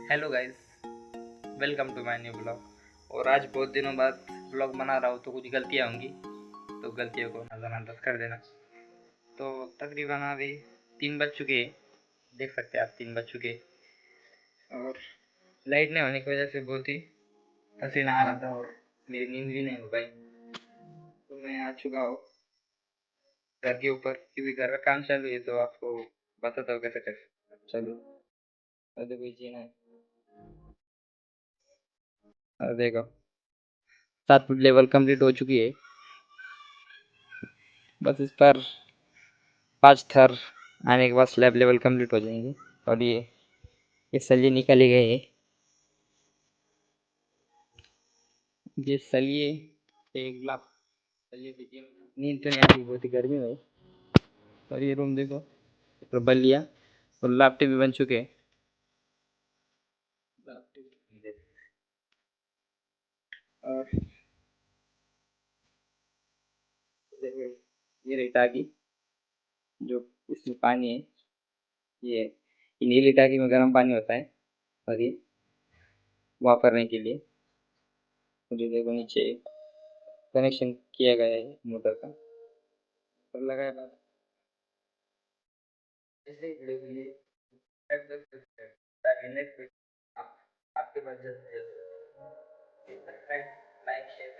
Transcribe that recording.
Hello guys, welcome to my new blog. और आज बहुत दिनों बाद ब्लॉग बना रहा हूँ तो कुछ गलतियाँ होंगी, तो गलतियों को नज़रअंदाज कर देना। तो तकरीबन अभी 3 बज चुके हैं, देख सकते हैं आप 3 बज चुके हैं। और लाइट नहीं होने की वजह से बहुत ही पसीना आ रहा था और मेरी नींद भी नहीं हो पाई। तो मैं आ चुका हूँ घर के ऊपर, क्योंकि घर का काम चालू है, तो आपको बताता हूँ कैसे कैसे चलो। अरे कोई जीना है, देखो 7 फुट लेवल कंप्लीट हो चुकी है। बस इस पर 5 थर आने के बाद स्लैब लेवल कंप्लीट हो जाएंगे। और ये सलिए निकाले गए हैं। ये सलिए एक लाख सलिए देखिए, नींद तो नहीं आ रही, बहुत ही गर्मी में। और ये रूम देखो, तो बल्लियाँ और लापटे भी बन चुके हैं। और देखो, ये रही टाकी, जो इसमें पानी है। ये नीली टाकी में गर्म पानी होता है, और ये वापरने के लिए। और ये देखो नीचे कनेक्शन किया गया है मोटर का, और लगाया बात ऐसे ही लिए ताकि नेक्स्ट वीक आपके पास जल्द से जल्द लाइक शेयर